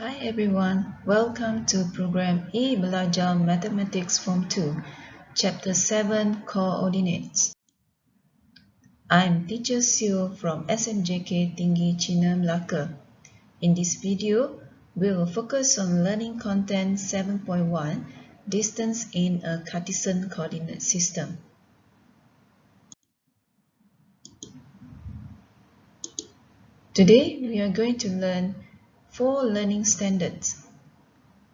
Hi everyone, welcome to program Belajau Mathematics Form 2, Chapter 7 Coordinates. I'm Teacher Sio from SMJK Tinggi Cina Melaka. In this video, we will focus on learning content 7.1, Distance in a Cartesian Coordinate System. Today, we are going to learn 4 learning standards.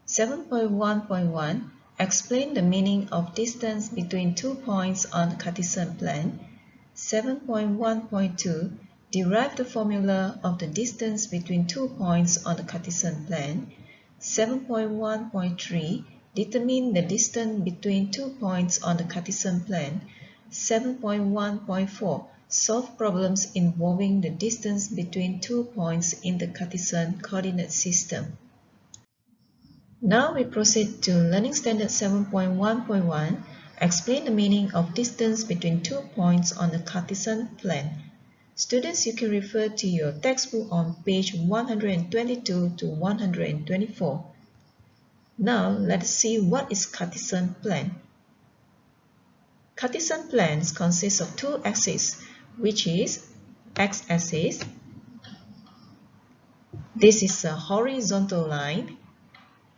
7.1.1 Explain the meaning of distance between 2 points on the Cartesian plane. 7.1.2 Derive the formula of the distance between 2 points on the Cartesian plane. 7.1.3 Determine the distance between 2 points on the Cartesian plane. 7.1.4 Solve problems involving the distance between 2 points in the Cartesian coordinate system. Now we proceed to Learning Standard 7.1.1. Explain the meaning of distance between 2 points on the Cartesian plane. Students, you can refer to your textbook on page 122 to 124. Now let's see what is Cartesian plane. Cartesian planes consist of 2 axes, which is x-axis. This is a horizontal line.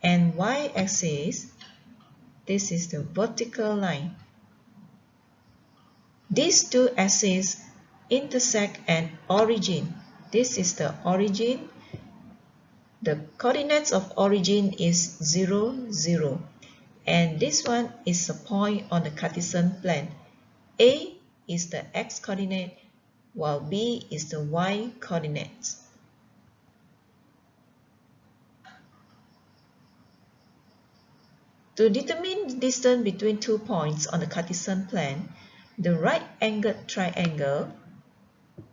And y-axis, this is the vertical line. These 2 axes intersect at origin. This is the origin. The coordinates of origin is 0, 0. And this one is a point on the Cartesian plane. A is the x-coordinate, while B is the y-coordinate. To determine the distance between 2 points on the Cartesian plane, the right-angled triangle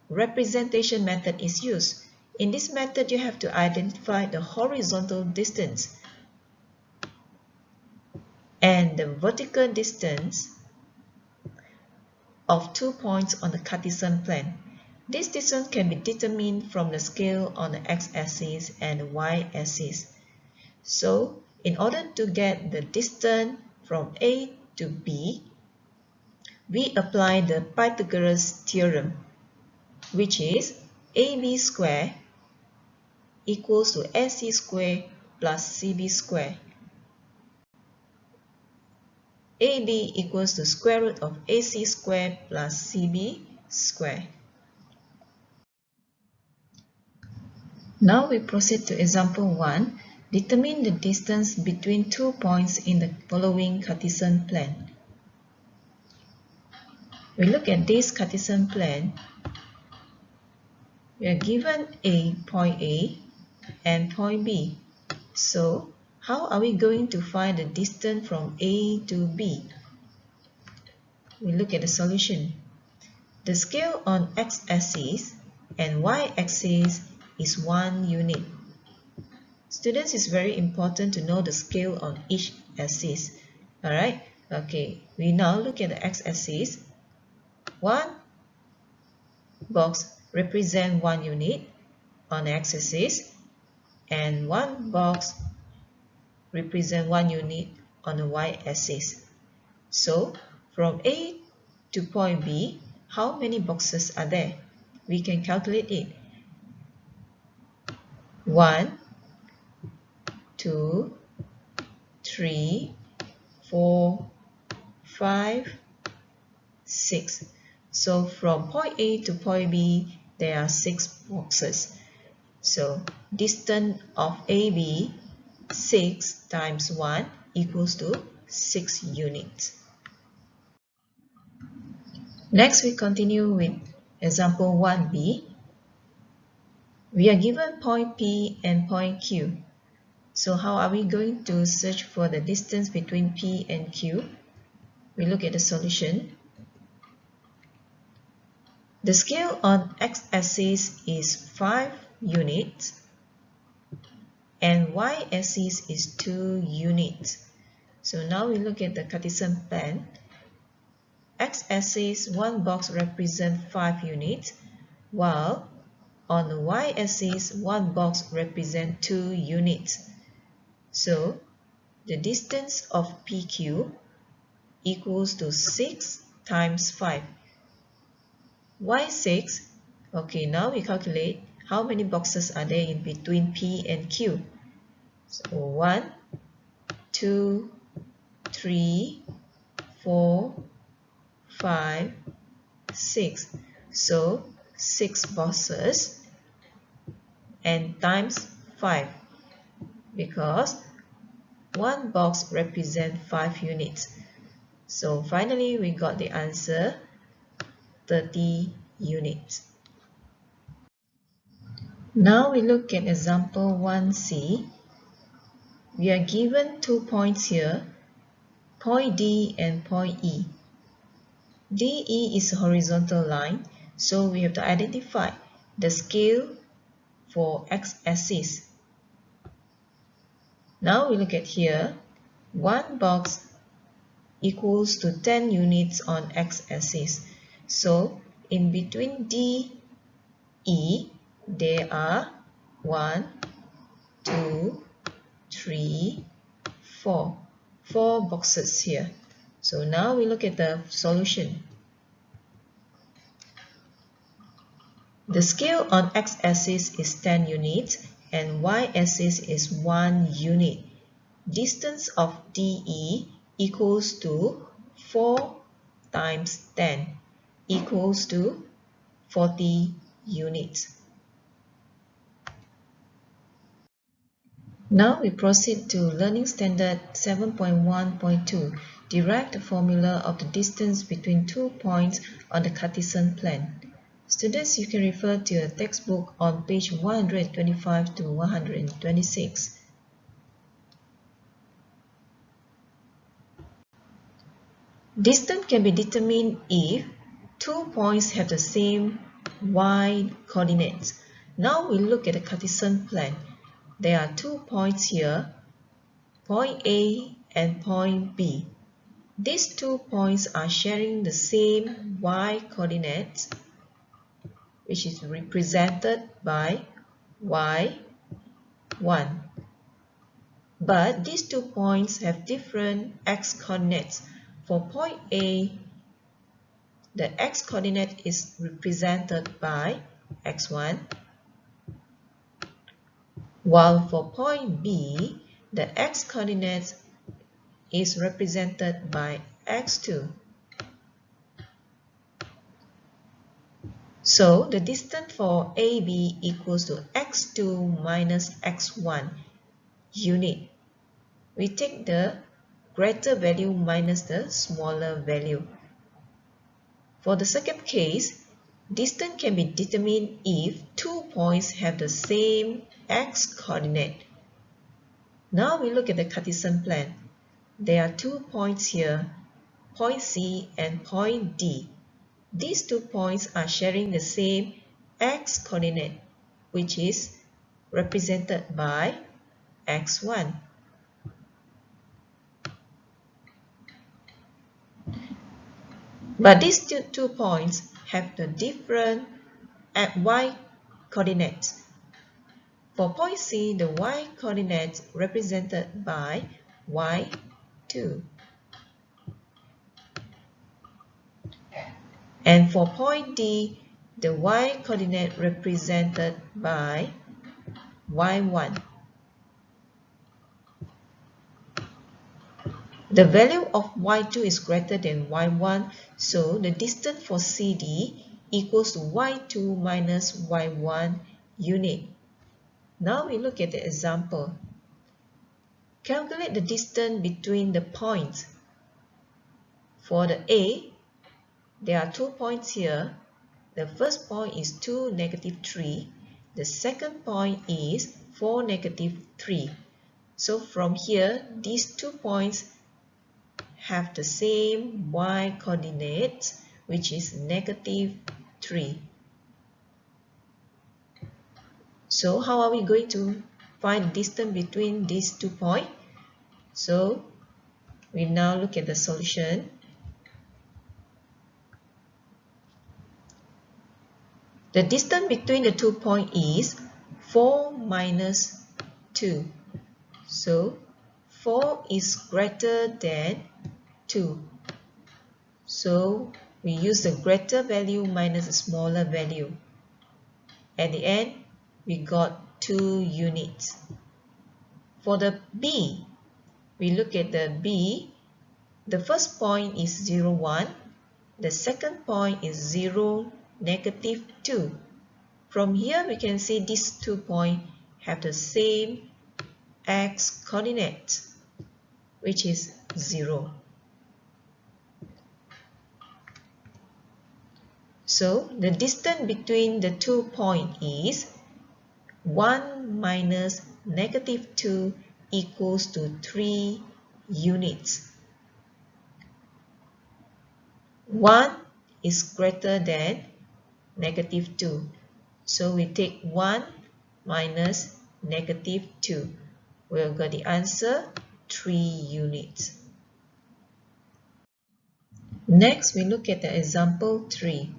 representation method is used. In this method, you have to identify the horizontal distance and the vertical distance of 2 points on the Cartesian plane. This distance can be determined from the scale on the x-axis and the y-axis. So, in order to get the distance from A to B, we apply the Pythagoras theorem, which is AB square equals to AC square plus CB square. AB equals to square root of AC square plus CB square. Now we proceed to example 1. Determine the distance between 2 points in the following Cartesian plane. We look at this Cartesian plane. We are given point A and point B. So, how are we going to find the distance from A to B? We look at the solution. The scale on x-axis and y-axis is 1 unit. Students, it's very important to know the scale on each axis. Alright, okay, we now look at the x-axis. 1 box represents 1 unit on the x-axis, and 1 box represents 1 unit on the y-axis. So, from A to point B, how many boxes are there? We can calculate it. 1, 2, 3, 4, 5, 6. So from point A to point B, there are 6 boxes. So distance of AB, 6 times 1 equals to 6 units. Next, we continue with example 1b. We are given point P and point Q. So how are we going to search for the distance between P and Q? We look at the solution. The scale on x-axis is 5 units and y-axis is 2 units. So now we look at the Cartesian plane. X-axis, 1 box represents 5 units, while on the y-axis, one box represents 2 units. So the distance of PQ equals to 6 times 5. Why 6? Okay, now we calculate how many boxes are there in between P and Q. So 1, 2, 3, 4, 5, 6. So 6 boxes and times 5, because one box represents 5 units. So finally we got the answer 30 units. Now we look at example 1c. We are given 2 points here, point D and point E. DE is a horizontal line, so we have to identify the scale for x-axis. Now we look at here, one box equals to 10 units on x-axis. So in between D, E, there are 1, 2, 3, 4. 4 boxes here. So now we look at the solution. The scale on x-axis is 10 units and y-axis is 1 unit. Distance of DE equals to 4 times 10 equals to 40 units. Now we proceed to Learning Standard 7.1.2. Derive the formula of the distance between 2 points on the Cartesian plan. Students, you can refer to your textbook on page 125 to 126. Distance can be determined if 2 points have the same y coordinates. Now we look at the Cartesian plan. There are 2 points here, point A and point B. These 2 points are sharing the same y coordinates, which is represented by y1. But these 2 points have different x coordinates. For point A, the x coordinate is represented by x1, while for point B, the x coordinate is represented by x2. So the distance for AB equals to x2 minus x1 unit. We take the greater value minus the smaller value. For the second case, distance can be determined if 2 points have the same x coordinate. Now we look at the Cartesian plan. There are 2 points here, point C and point D. These 2 points are sharing the same x coordinate, which is represented by x1. But these two points have the different y coordinates. For point C, the y coordinate represented by y2. And for point D, the y coordinate represented by y1. The value of y2 is greater than y1, so the distance for CD equals to y2 minus y1 unit. Now we look at the example. Calculate the distance between the points. For the A, there are 2 points here. The first point is 2, -3. The second point is 4, -3. So from here, these 2 points have the same y coordinates, which is -3. So how are we going to find the distance between these 2 points? So we now look at the solution. The distance between the 2 points is 4 minus 2. So 4 is greater than 2. So we use the greater value minus the smaller value. At the end, we got 2 units. For the B, we look at the B. The first point is 0, 1. The second point is 0, negative 2. From here, we can see these 2 points have the same x coordinate, which is 0. So the distance between the 2 points is 1 minus negative 2 equals to 3 units. 1 is greater than negative 2. So we take 1 minus negative 2. We'll get the answer 3 units. Next, we look at the example 3.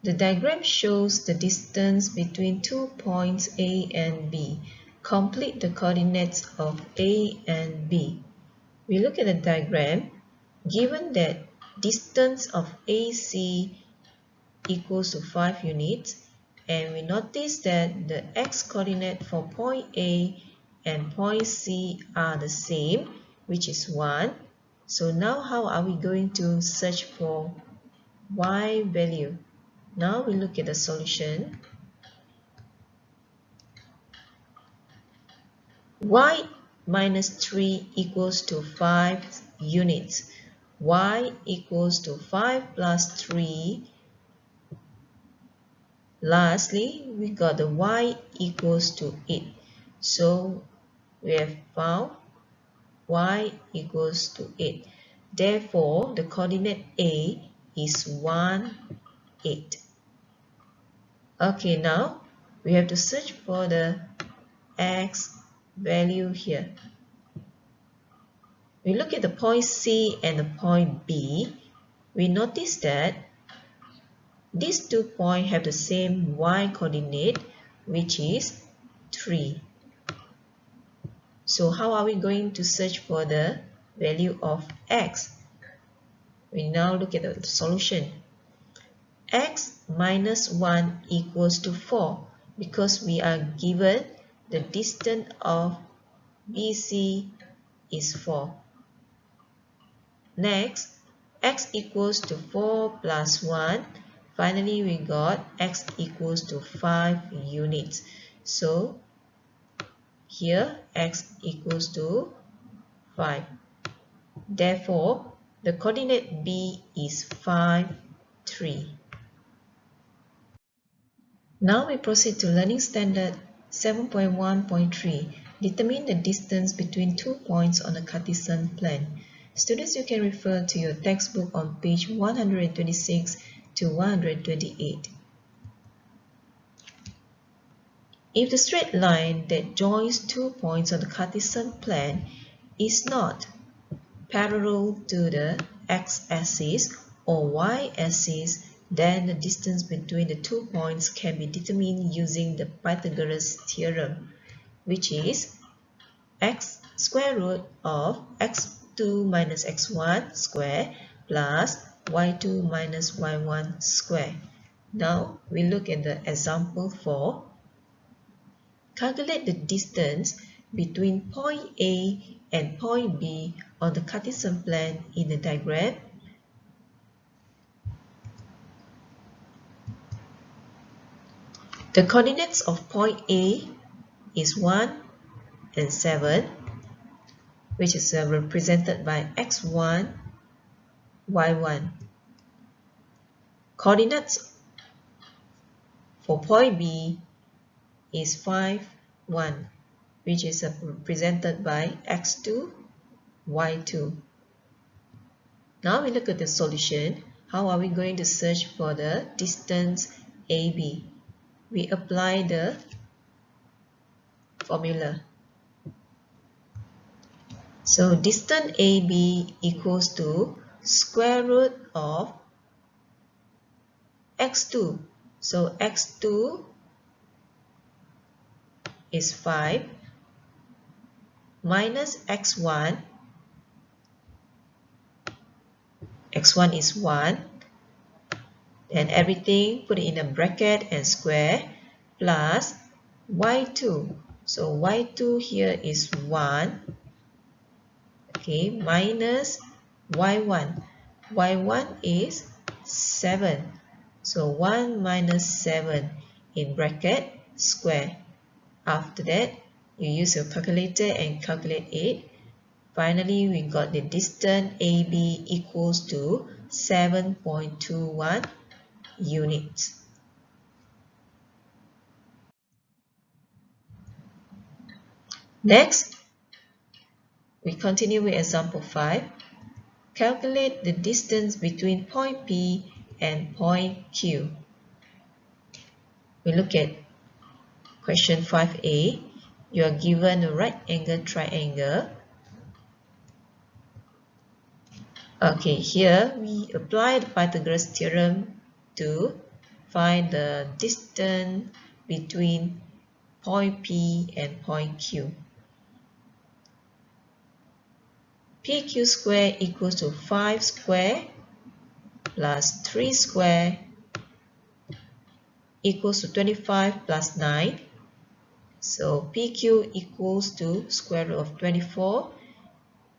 The diagram shows the distance between 2 points A and B. Complete the coordinates of A and B. We look at the diagram. Given that distance of AC equals to 5 units, and we notice that the x-coordinate for point A and point C are the same, which is 1. So now how are we going to search for y value? Now we look at the solution. Y minus 3 equals to 5 units. Y equals to 5 plus 3. Lastly, we got the y equals to 8. So we have found y equals to 8. Therefore, the coordinate A is 1, 8. Okay, now we have to search for the x value here. We look at the point C and the point B. We notice that these 2 points have the same y coordinate, which is 3. So how are we going to search for the value of x? We now look at the solution. X minus 1 equals to 4 because we are given the distance of BC is 4. Next, x equals to 4 plus 1. Finally, we got x equals to 5 units. So here x equals to 5. Therefore, the coordinate B is 5, 3. Now we proceed to Learning Standard 7.1.3. Determine the distance between 2 points on a Cartesian plan. Students, you can refer to your textbook on page 126 to 128. If the straight line that joins 2 points on the Cartesian plan is not parallel to the x-axis or y-axis, then the distance between the 2 points can be determined using the Pythagoras theorem, which is x square root of x2 minus x1 square plus y2 minus y1 square. Now we look at the example 4. Calculate the distance between point A and point B on the Cartesian plan in the diagram. The coordinates of point A is 1 and 7, which is represented by x1, y1. Coordinates for point B is 5, 1, which is represented by x2, y2. Now we look at the solution. How are we going to search for the distance AB? We apply the formula. So distance AB equals to square root of x2 So x2 is 5 minus x1. x1 is 1. And everything put it in a bracket and square plus y2. So y2 here is 1. Okay, minus y1. y1 is 7. So 1 minus 7 in bracket square. After that, you use your calculator and calculate it. Finally, we got the distance AB equals to 7.21 units. Next, we continue with example 5. Calculate the distance between point P and point Q. We look at question 5a. You are given a right angle triangle. Okay, here we apply the Pythagoras theorem to find the distance between point P and point Q. PQ square equals to 5 square plus 3 square equals to 25 plus 9. So PQ equals to square root of 24.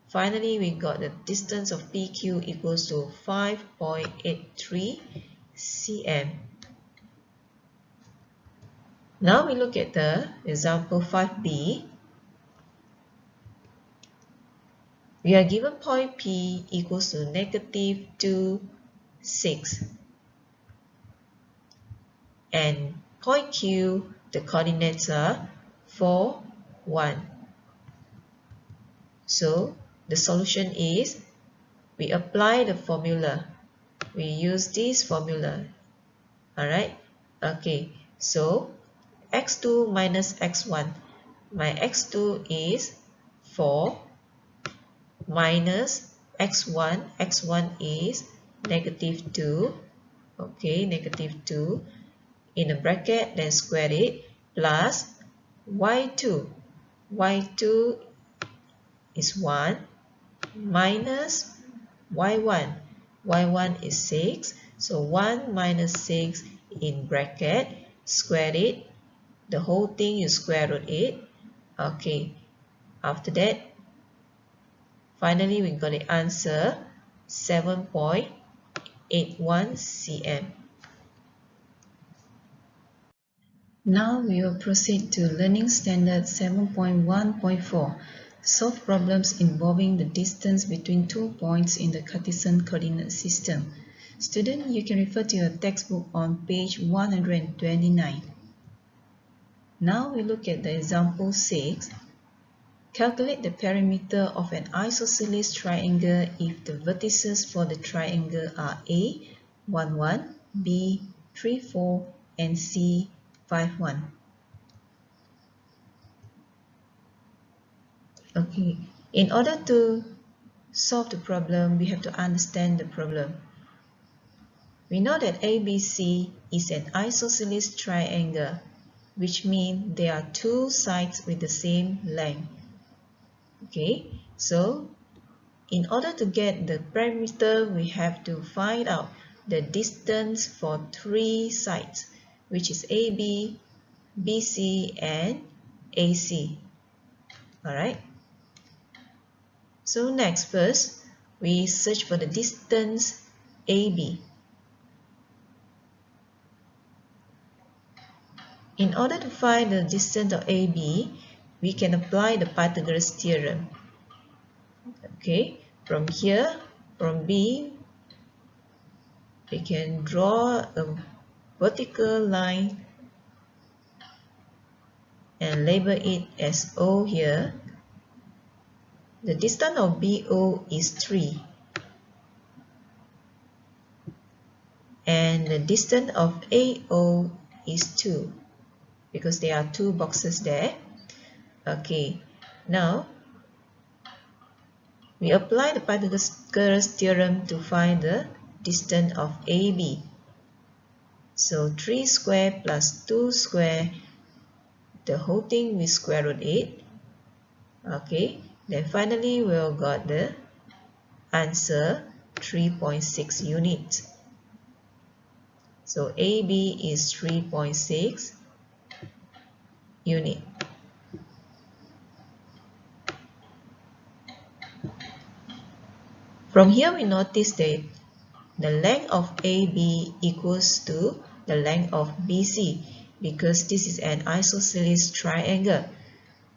Finally, we got the distance of PQ equals to 5.83 cm. Now we look at the example 5b. We are given point P equals to negative 2, 6. And point Q, the coordinates are 4, 1. So the solution is, we apply the formula. We use this formula. Alright? Okay, so x2 minus x1. My x2 is 4 minus x1. x1 is negative 2. Okay, negative 2. In a bracket, then square it, plus y2. y2 is 1 minus y1. y1 is 6. So 1 minus 6 in bracket, square it. The whole thing you square root it. Okay, after that, finally we got the answer 7.81 cm. Now we will proceed to Learning Standard 7.1.4. Solve problems involving the distance between 2 points in the Cartesian coordinate system. Student, you can refer to your textbook on page 129. Now we look at the example 6. Calculate the perimeter of an isosceles triangle if the vertices for the triangle are A, 1, 1, B, 3, 4, and C, 5, 1. Okay, in order to solve the problem, we have to understand the problem. We know that ABC is an isosceles triangle, which means there are two sides with the same length. Okay, so in order to get the perimeter, we have to find out the distance for three sides, which is AB, BC, and AC. Alright. So next, first, we search for the distance AB. In order to find the distance of AB, we can apply the Pythagoras theorem. Okay, from here, from B, we can draw a vertical line and label it as O here. The distance of BO is 3. And the distance of AO is 2. Because there are two boxes there. Okay, now we apply the Pythagoras theorem to find the distance of AB. So 3 square plus 2 square, the whole thing we square root it. Okay, then finally we'll got the answer 3.6 units. So AB is 3.6 unit. From here we notice that the length of AB equals to the length of BC because this is an isosceles triangle.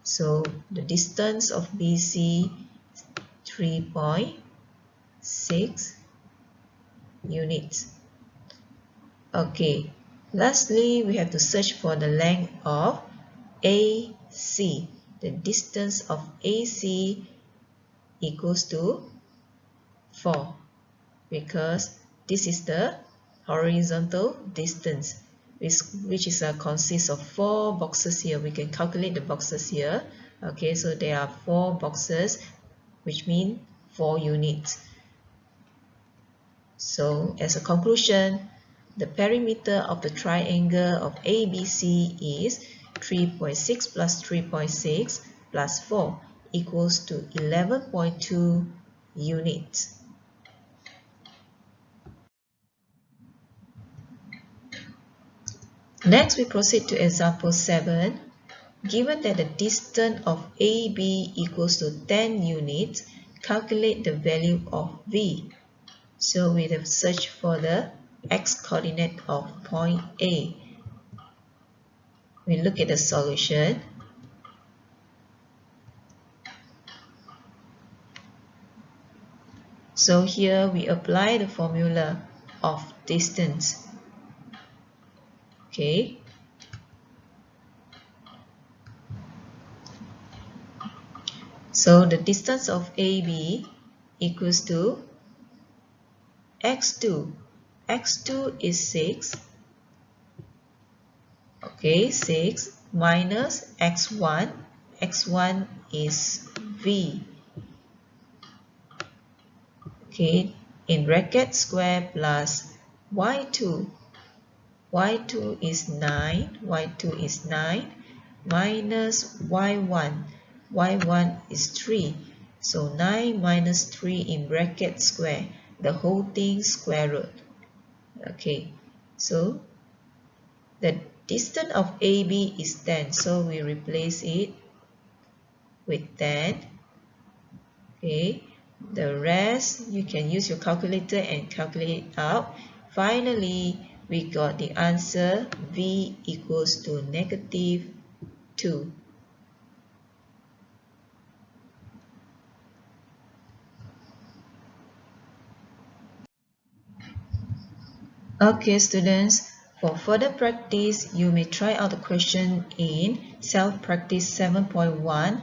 So the distance of BC is 3.6 units. Okay, lastly we have to search for the length of AC. The distance of AC equals to 4 because this is the horizontal distance which is consists of 4 boxes here. We can calculate the boxes here. Okay, so there are 4 boxes which mean 4 units. So as a conclusion, the perimeter of the triangle of ABC is 3.6 plus 3.6 plus 4 equals to 11.2 units. Next, we proceed to example 7. Given that the distance of AB equals to 10 units, calculate the value of V. So we have searched for the x-coordinate of point A. We look at the solution. So here we apply the formula of distance. Okay. So the distance of AB equals to x2. x2 is 6. Okay, 6 minus x1. x1 is V. Okay, in bracket square plus y2. y2 is 9. y2 is 9 minus y1. y1 is 3. So 9 minus 3 in bracket square. The whole thing square root. Okay, so the distance of AB is 10. So we replace it with 10. Okay, the rest you can use your calculator and calculate it out. Finally, we got the answer V equals to negative 2. Okay, students, for further practice, you may try out the question in Self-Practice 7.1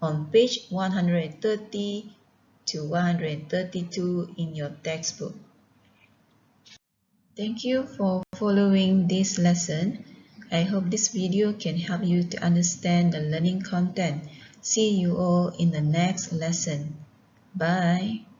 on page 130 to 132 in your textbook. Thank you for following this lesson. I hope this video can help you to understand the learning content. See you all in the next lesson. Bye.